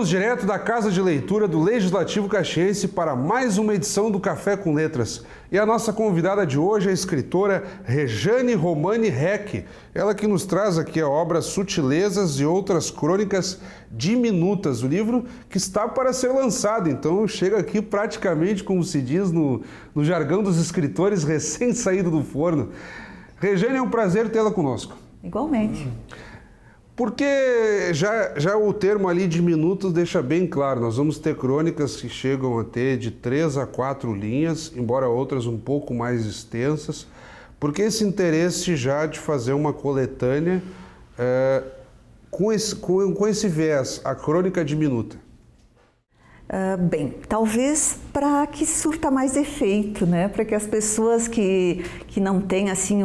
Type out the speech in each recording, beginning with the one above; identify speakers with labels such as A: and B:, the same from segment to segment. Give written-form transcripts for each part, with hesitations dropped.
A: direto da Casa de Leitura do Legislativo Caxiense para mais uma edição do Café com Letras. E a nossa convidada de hoje é a escritora Rejane Romani Heck. Ela que nos traz aqui a obra Sutilezas e Outras Crônicas Diminutas, o livro que está para ser lançado. Então chega aqui praticamente, como se diz no jargão dos escritores, recém-saído do forno. Rejane, é um prazer tê-la conosco.
B: Igualmente.
A: Porque já o termo ali diminutos deixa bem claro, nós vamos ter crônicas que chegam a ter de 3 a 4 linhas, embora outras um pouco mais extensas, porque esse interesse já de fazer uma coletânea com esse viés, a crônica diminuta.
B: Bem, talvez para que surta mais efeito, né? Para que as pessoas que não têm assim,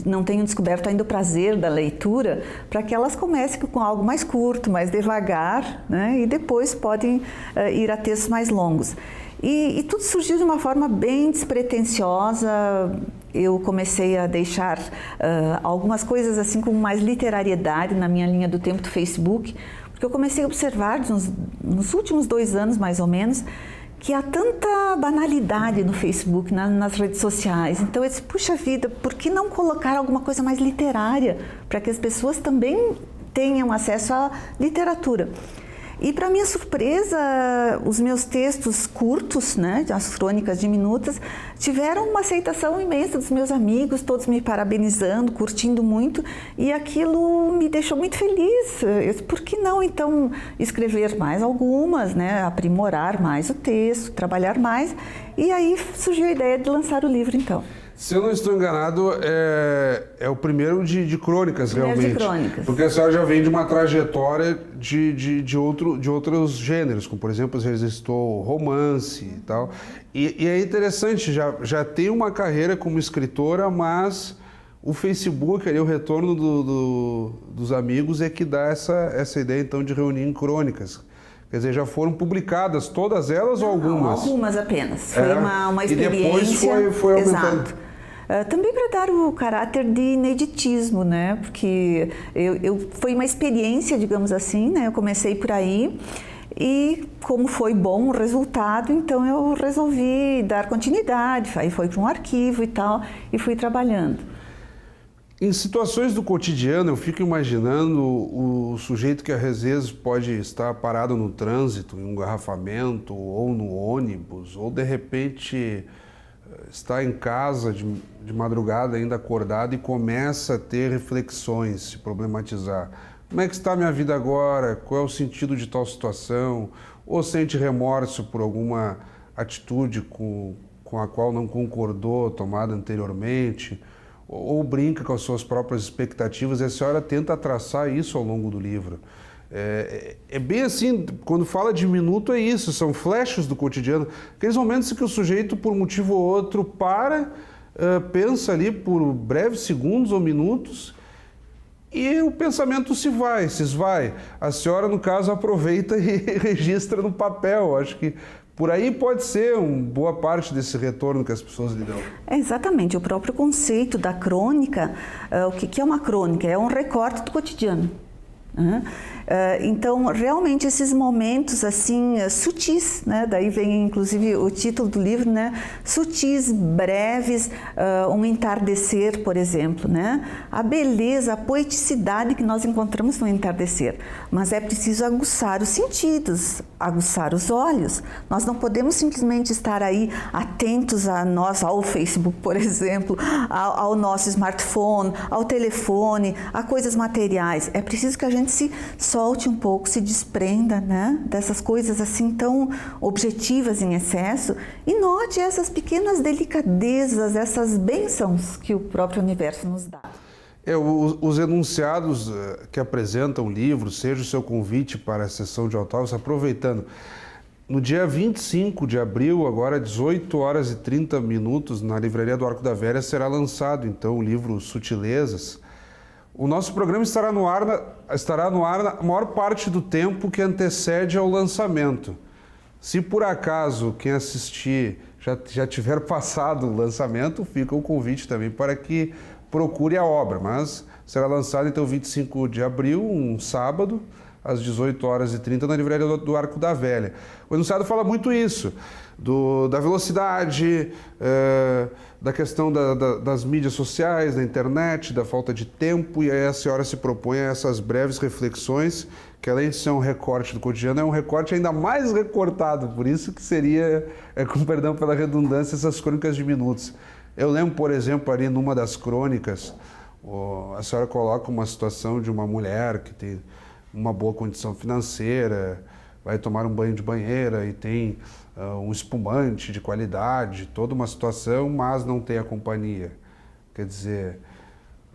B: não tenham descoberto ainda o prazer da leitura, para que elas comecem com algo mais curto, mais devagar, né? E depois podem ir a textos mais longos. E tudo surgiu de uma forma bem despretensiosa. Eu comecei a deixar algumas coisas assim com mais literariedade na minha linha do tempo do Facebook, porque eu comecei a observar nos últimos 2 anos, mais ou menos, que há tanta banalidade no Facebook, nas redes sociais. Então eu disse, puxa vida, por que não colocar alguma coisa mais literária, para que as pessoas também tenham acesso à literatura? E, para minha surpresa, os meus textos curtos, né, as crônicas diminutas, tiveram uma aceitação imensa dos meus amigos, todos me parabenizando, curtindo muito, e aquilo me deixou muito feliz. Eu disse, por que não, então, escrever mais algumas, né, aprimorar mais o texto, trabalhar mais? E aí surgiu a ideia de lançar o livro, então.
A: Se eu não estou enganado, é o primeiro de crônicas, realmente.
B: De crônicas.
A: Porque a senhora já vem de uma trajetória de outros gêneros, como, por exemplo, você exercitou romance e tal. E é interessante, já tem uma carreira como escritora, mas o Facebook, ali, o retorno dos amigos é que dá essa ideia, então, de reunir em crônicas. Quer dizer, já foram publicadas todas elas ou algumas?
B: Algumas apenas. Foi uma experiência.
A: E depois foi aumentando.
B: Exato. Também para dar o caráter de ineditismo, né? Porque foi uma experiência, digamos assim, né? Eu comecei por aí e como foi bom o resultado, então eu resolvi dar continuidade. Aí foi para um arquivo e tal e fui trabalhando.
A: Em situações do cotidiano, eu fico imaginando o sujeito que às vezes pode estar parado no trânsito, em um engarrafamento, ou no ônibus, ou de repente está em casa de madrugada ainda acordado e começa a ter reflexões, se problematizar. Como é que está a minha vida agora? Qual é o sentido de tal situação? Ou sente remorso por alguma atitude com a qual não concordou, tomada anteriormente? Ou brinca com as suas próprias expectativas, e a senhora tenta traçar isso ao longo do livro. É bem assim, quando fala de minuto é isso, são flashes do cotidiano, aqueles momentos em que o sujeito, por um motivo ou outro, pensa ali por breves segundos ou minutos, e o pensamento se esvai. A senhora, no caso, aproveita e registra no papel. Acho que por aí pode ser uma boa parte desse retorno que as pessoas lhe dão.
B: Exatamente, o próprio conceito da crônica, o que é uma crônica? É um recorte do cotidiano. Então, realmente, esses momentos assim sutis, né? Daí vem inclusive o título do livro, né? Sutis, breves, um entardecer, por exemplo, né? A beleza, a poeticidade que nós encontramos no entardecer. Mas é preciso aguçar os sentidos, aguçar os olhos. Nós não podemos simplesmente estar aí atentos ao Facebook, por exemplo, ao nosso smartphone, ao telefone, a coisas materiais. É preciso que a gente se solte um pouco, se desprenda, né, dessas coisas assim tão objetivas em excesso e note essas pequenas delicadezas, essas bênçãos que o próprio universo nos dá.
A: Os enunciados que apresentam o livro, seja o seu convite para a sessão de autógrafos, aproveitando, no dia 25 de abril, agora 18 horas e 30 minutos, na Livraria do Arco da Velha, será lançado então o livro Sutilezas. O nosso programa estará no ar na maior parte do tempo que antecede ao lançamento. Se por acaso quem assistir já tiver passado o lançamento, fica o convite também para que procure a obra. Mas será lançado então 25 de abril, um sábado, às 18h30 na livraria do Arco da Velha. O enunciado fala muito isso, da velocidade, da questão das mídias sociais, da internet, da falta de tempo, e aí a senhora se propõe a essas breves reflexões, que além de ser um recorte do cotidiano, é um recorte ainda mais recortado, por isso que seria, com perdão pela redundância, essas crônicas de minutos. Eu lembro, por exemplo, ali numa das crônicas, a senhora coloca uma situação de uma mulher que tem uma boa condição financeira, vai tomar um banho de banheira e tem um espumante de qualidade, toda uma situação, mas não tem a companhia. Quer dizer,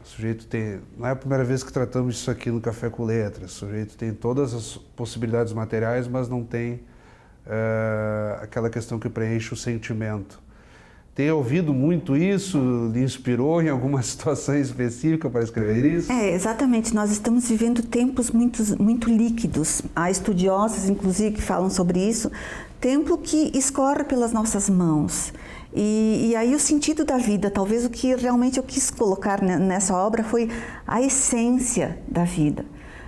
A: o sujeito tem... Não é a primeira vez que tratamos disso aqui no Café com Letras. O sujeito tem todas as possibilidades materiais, mas não tem aquela questão que preenche o sentimento. Tem ouvido muito isso? Lhe inspirou em alguma situação específica para escrever isso?
B: Exatamente. Nós estamos vivendo tempos muito líquidos. Há estudiosos, inclusive, que falam sobre isso. Tempo que escorre pelas nossas mãos. E aí o sentido da vida, talvez o que realmente eu quis colocar nessa obra foi a essência da vida.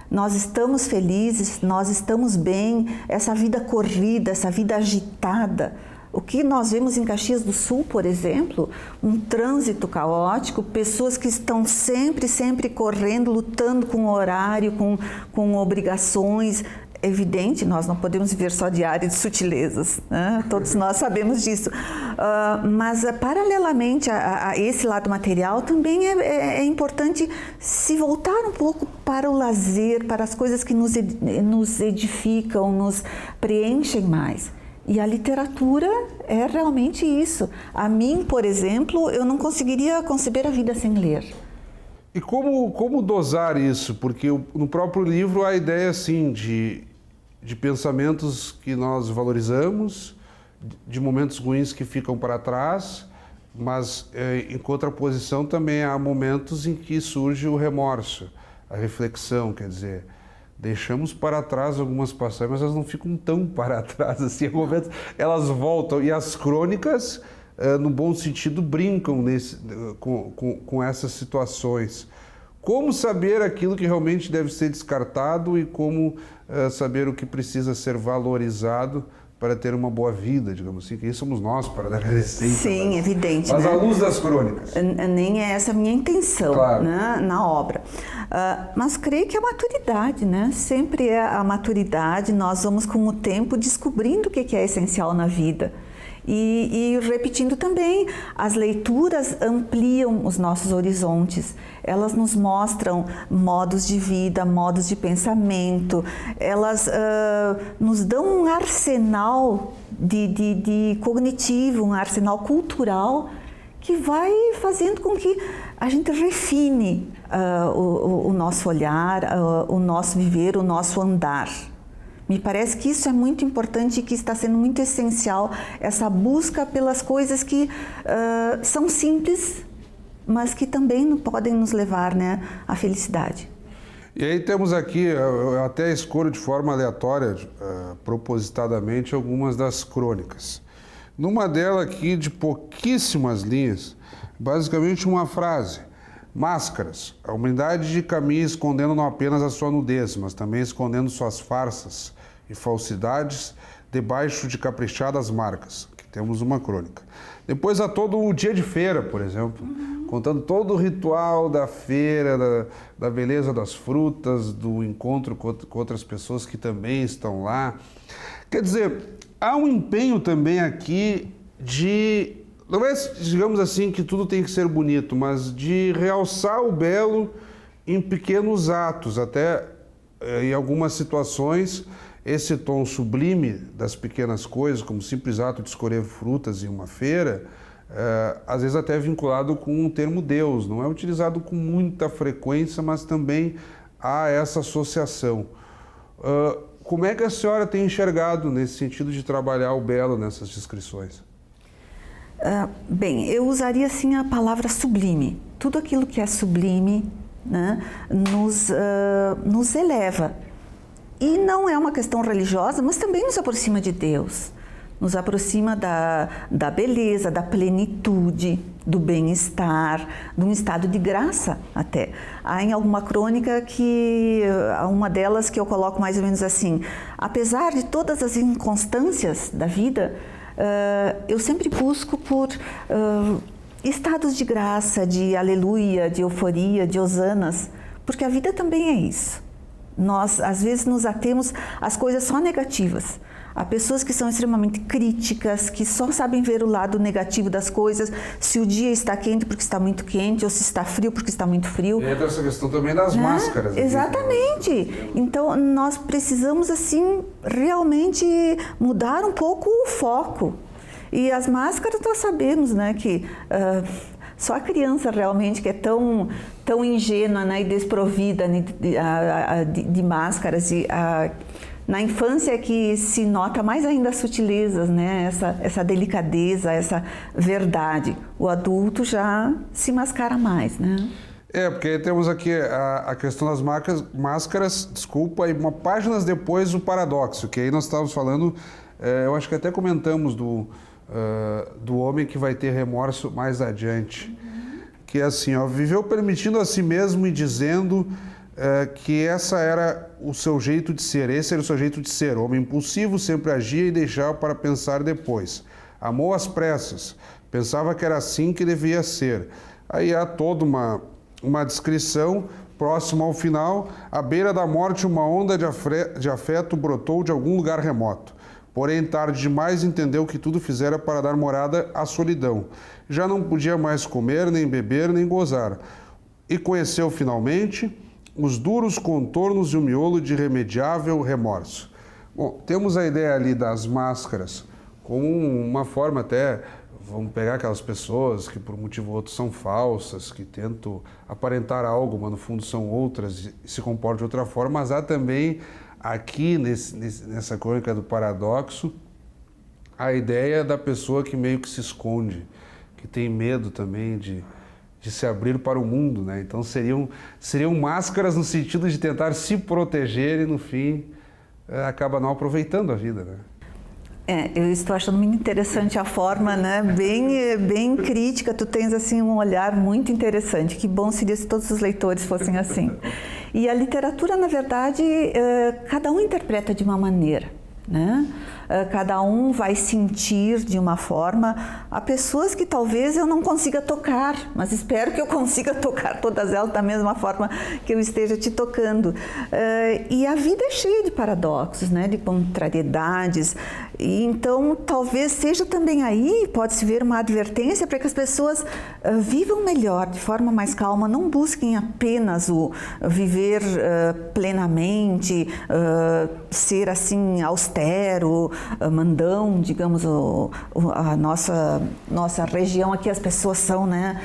B: Nós estamos felizes, nós estamos bem, essa vida corrida, essa vida agitada. O que nós vemos em Caxias do Sul, por exemplo, um trânsito caótico, pessoas que estão sempre correndo, lutando com o horário, com obrigações. É evidente, nós não podemos viver só de área de sutilezas, né? Todos nós sabemos disso. Mas, paralelamente a esse lado material, também é importante se voltar um pouco para o lazer, para as coisas que nos edificam, nos preenchem mais. E a literatura é realmente isso. A mim, por exemplo, eu não conseguiria conceber a vida sem ler.
A: E como dosar isso? Porque no próprio livro há a ideia, assim, de pensamentos que nós valorizamos, de momentos ruins que ficam para trás, mas em contraposição também há momentos em que surge o remorso, a reflexão, quer dizer... Deixamos para trás algumas passagens, mas elas não ficam tão para trás assim. Em momentos elas voltam, e as crônicas, no bom sentido, brincam com essas situações. Como saber aquilo que realmente deve ser descartado e como saber o que precisa ser valorizado para ter uma boa vida, digamos assim, que isso somos nós para dar receita.
B: Sim, evidente.
A: Mas
B: né?
A: à luz das crônicas.
B: Nem é essa a minha intenção,
A: claro,
B: né, na obra. Mas creio que a maturidade, né? Sempre é a maturidade, nós vamos com o tempo descobrindo o que é essencial na vida. E repetindo também, as leituras ampliam os nossos horizontes, elas nos mostram modos de vida, modos de pensamento, elas nos dão um arsenal de cognitivo, um arsenal cultural que vai fazendo com que a gente refine o nosso olhar, o nosso viver, o nosso andar. Me parece que isso é muito importante e que está sendo muito essencial, essa busca pelas coisas que são simples, mas que também podem nos levar, né, à felicidade.
A: E aí temos aqui, eu até escolho de forma aleatória, propositadamente, algumas das crônicas. Numa delas aqui, de pouquíssimas linhas, basicamente uma frase: máscaras, a humanidade de Camus escondendo não apenas a sua nudez, mas também escondendo suas farsas e falsidades debaixo de caprichadas marcas, que temos uma crônica. Depois há todo o dia de feira, por exemplo, contando todo o ritual da feira, da beleza das frutas, do encontro com outras pessoas que também estão lá. Quer dizer, há um empenho também aqui de, não é, digamos assim, que tudo tem que ser bonito, mas de realçar o belo em pequenos atos, até em algumas situações, esse tom sublime das pequenas coisas, como o simples ato de escolher frutas em uma feira, às vezes até vinculado com o termo Deus, não é utilizado com muita frequência, mas também há essa associação. Como é que a senhora tem enxergado nesse sentido de trabalhar o belo nessas descrições?
B: Bem, eu usaria assim a palavra sublime. Tudo aquilo que é sublime, né, nos eleva. E não é uma questão religiosa, mas também nos aproxima de Deus. nos aproxima da beleza, da plenitude, do bem-estar, de um estado de graça até. Há em alguma crônica uma delas que eu coloco mais ou menos assim: apesar de todas as inconstâncias da vida, eu sempre busco por estados de graça, de aleluia, de euforia, de hosanas, porque a vida também é isso. Nós, às vezes, nos atemos às coisas só negativas. Há pessoas que são extremamente críticas, que só sabem ver o lado negativo das coisas, se o dia está quente porque está muito quente, ou se está frio porque está muito frio.
A: E entra essa questão também das máscaras.
B: Exatamente. Então, nós precisamos, assim, realmente mudar um pouco o foco. E as máscaras, nós sabemos, né, que só a criança realmente que é tão ingênua, né, e desprovida de máscaras. Na infância é que se nota mais ainda as sutilezas, né? Essa delicadeza, essa verdade. O adulto já se mascara mais, né?
A: Porque temos aqui a questão das máscaras, desculpa, e uma páginas depois o paradoxo, que aí nós estávamos falando, eu acho que até comentamos do homem que vai ter remorso mais adiante. Que é assim, viveu permitindo a si mesmo e dizendo que essa era o seu jeito de ser, esse era o seu jeito de ser. Homem impulsivo, sempre agia e deixava para pensar depois. Amou às pressas, pensava que era assim que devia ser. Aí há toda uma descrição, próximo ao final: à beira da morte uma onda de afeto brotou de algum lugar remoto. Porém, tarde demais entendeu que tudo fizera para dar morada à solidão. Já não podia mais comer, nem beber, nem gozar. E conheceu finalmente os duros contornos e o miolo de irremediável remorso. Bom, temos a ideia ali das máscaras como uma forma até, vamos pegar aquelas pessoas que por um motivo ou outro são falsas, que tentam aparentar algo, mas no fundo são outras e se comportam de outra forma, mas há também aqui nessa crônica do paradoxo a ideia da pessoa que meio que se esconde, que tem medo também de se abrir para o mundo, né? Então seriam máscaras no sentido de tentar se proteger e no fim acaba não aproveitando a vida, né?
B: Eu estou achando muito interessante a forma, né? Bem crítica. Tu tens assim um olhar muito interessante. Que bom seria se todos os leitores fossem assim. E a literatura, na verdade, cada um interpreta de uma maneira, né? Cada um vai sentir de uma forma. Há pessoas que talvez eu não consiga tocar, mas espero que eu consiga tocar todas elas da mesma forma que eu esteja te tocando. E a vida é cheia de paradoxos, né? De contrariedades. E então, talvez seja também aí, pode-se ver uma advertência para que as pessoas vivam melhor, de forma mais calma, não busquem apenas o viver plenamente, ser assim austero, mandão, digamos, a nossa região aqui, as pessoas são, né,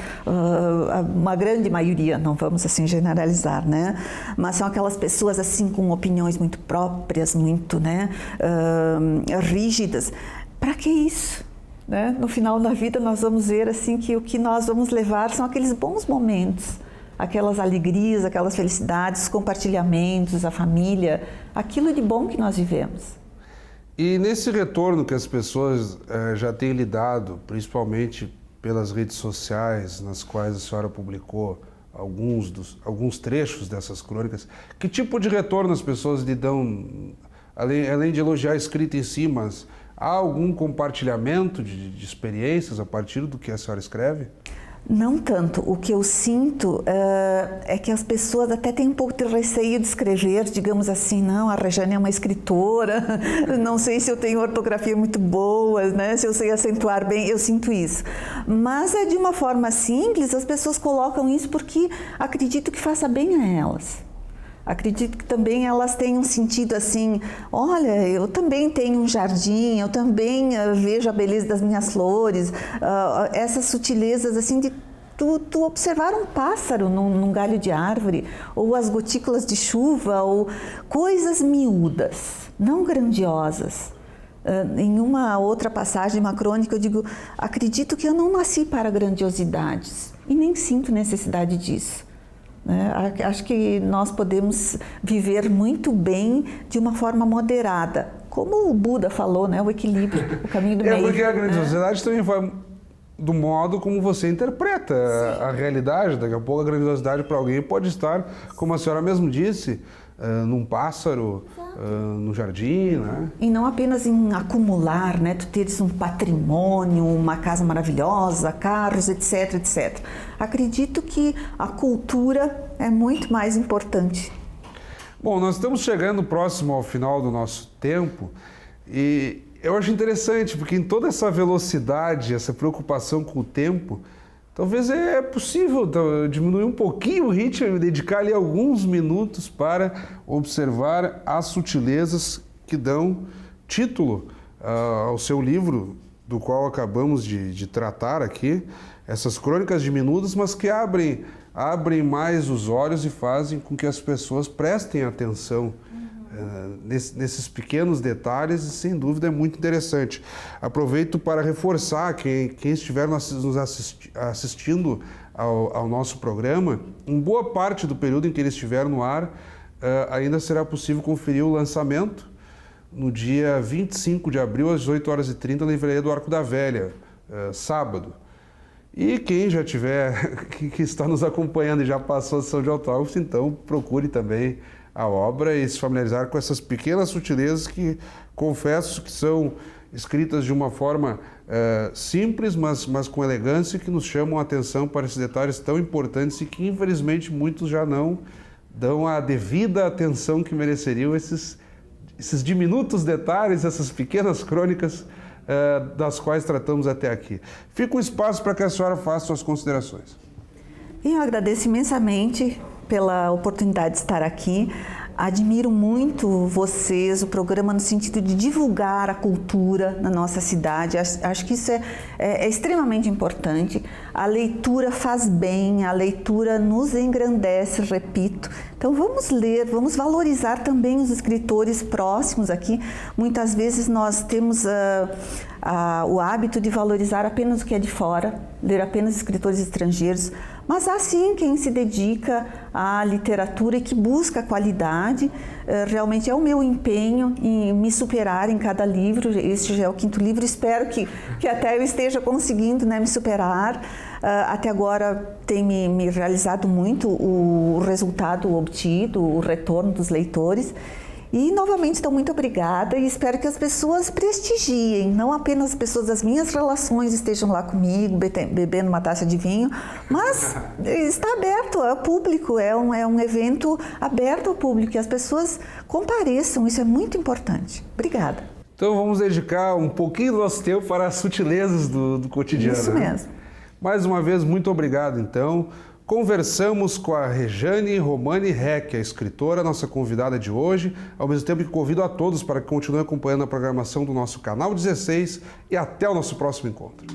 B: uma grande maioria, não vamos assim generalizar, né, mas são aquelas pessoas assim com opiniões muito próprias, muito, né, rígidas. Para que isso? Né? No final da vida nós vamos ver assim que o que nós vamos levar são aqueles bons momentos, aquelas alegrias, aquelas felicidades, os compartilhamentos, a família, aquilo de bom que nós vivemos.
A: E nesse retorno que as pessoas já têm lidado, principalmente pelas redes sociais, nas quais a senhora publicou alguns trechos dessas crônicas, que tipo de retorno as pessoas lhe dão, além de elogiar a escrita em si, mas há algum compartilhamento de experiências a partir do que a senhora escreve?
B: Não tanto. O que eu sinto é que as pessoas até têm um pouco de receio de escrever, digamos assim, não, a Rejane é uma escritora, não sei se eu tenho ortografia muito boa, né, se eu sei acentuar bem, eu sinto isso. Mas de uma forma simples, as pessoas colocam isso porque acredito que faça bem a elas. Acredito que também elas têm um sentido assim, olha, eu também tenho um jardim, eu também vejo a beleza das minhas flores, essas sutilezas assim de tu observar um pássaro num galho de árvore, ou as gotículas de chuva, ou coisas miúdas, não grandiosas. Em uma outra passagem, uma crônica, eu digo, acredito que eu não nasci para grandiosidades e nem sinto necessidade disso. Acho que nós podemos viver muito bem de uma forma moderada, como o Buda falou, né? O equilíbrio, o caminho do meio.
A: Porque a grandiosidade também vai do modo como você interpreta a realidade. Daqui a pouco a grandiosidade para alguém pode estar, como a senhora mesmo disse, num pássaro, no jardim, né?
B: E não apenas em acumular, né? Tu teres um patrimônio, uma casa maravilhosa, carros, etc, etc. Acredito que a cultura é muito mais importante.
A: Bom, nós estamos chegando próximo ao final do nosso tempo e eu acho interessante, porque em toda essa velocidade, essa preocupação com o tempo, talvez é possível diminuir um pouquinho o ritmo e dedicar ali alguns minutos para observar as sutilezas que dão título ao seu livro, do qual acabamos de tratar aqui, essas crônicas diminutas, mas que abrem mais os olhos e fazem com que as pessoas prestem atenção nesses pequenos detalhes, e sem dúvida é muito interessante. Aproveito para reforçar quem estiver nos assistindo ao nosso programa, em boa parte do período em que ele estiver no ar, ainda será possível conferir o lançamento no dia 25 de abril, às 18h30, na Livraria do Arco da Velha, sábado. E quem já tiver, que está nos acompanhando e já passou a sessão de autógrafos, então procure também a obra e se familiarizar com essas pequenas sutilezas que, confesso, que são escritas de uma forma simples, mas com elegância, que nos chamam a atenção para esses detalhes tão importantes e que, infelizmente, muitos já não dão a devida atenção que mereceriam esses diminutos detalhes, essas pequenas crônicas das quais tratamos até aqui. Fica um espaço para que a senhora faça suas considerações.
B: Eu agradeço imensamente pela oportunidade de estar aqui. Admiro muito vocês, o programa, no sentido de divulgar a cultura na nossa cidade. Acho que isso é extremamente importante. A leitura faz bem, a leitura nos engrandece, repito. Então vamos ler, vamos valorizar também os escritores próximos aqui. Muitas vezes nós temos o hábito de valorizar apenas o que é de fora, ler apenas escritores estrangeiros, mas há sim quem se dedica à literatura e que busca qualidade. Realmente é o meu empenho em me superar em cada livro. Este já é o 5º livro, espero que até eu esteja conseguindo, né, me superar. Até agora tem me realizado muito o resultado obtido, o retorno dos leitores. E, novamente, estou muito obrigada e espero que as pessoas prestigiem, não apenas as pessoas das minhas relações estejam lá comigo, bebendo uma taça de vinho, mas está aberto ao público, é um evento aberto ao público, e as pessoas compareçam, isso é muito importante. Obrigada.
A: Então, vamos dedicar um pouquinho do nosso tempo para as sutilezas do cotidiano.
B: Isso mesmo.
A: Mais uma vez, muito obrigado, então. Conversamos com a Rejane Romani Reck, a escritora, nossa convidada de hoje, ao mesmo tempo que convido a todos para que continuem acompanhando a programação do nosso Canal 16 e até o nosso próximo encontro.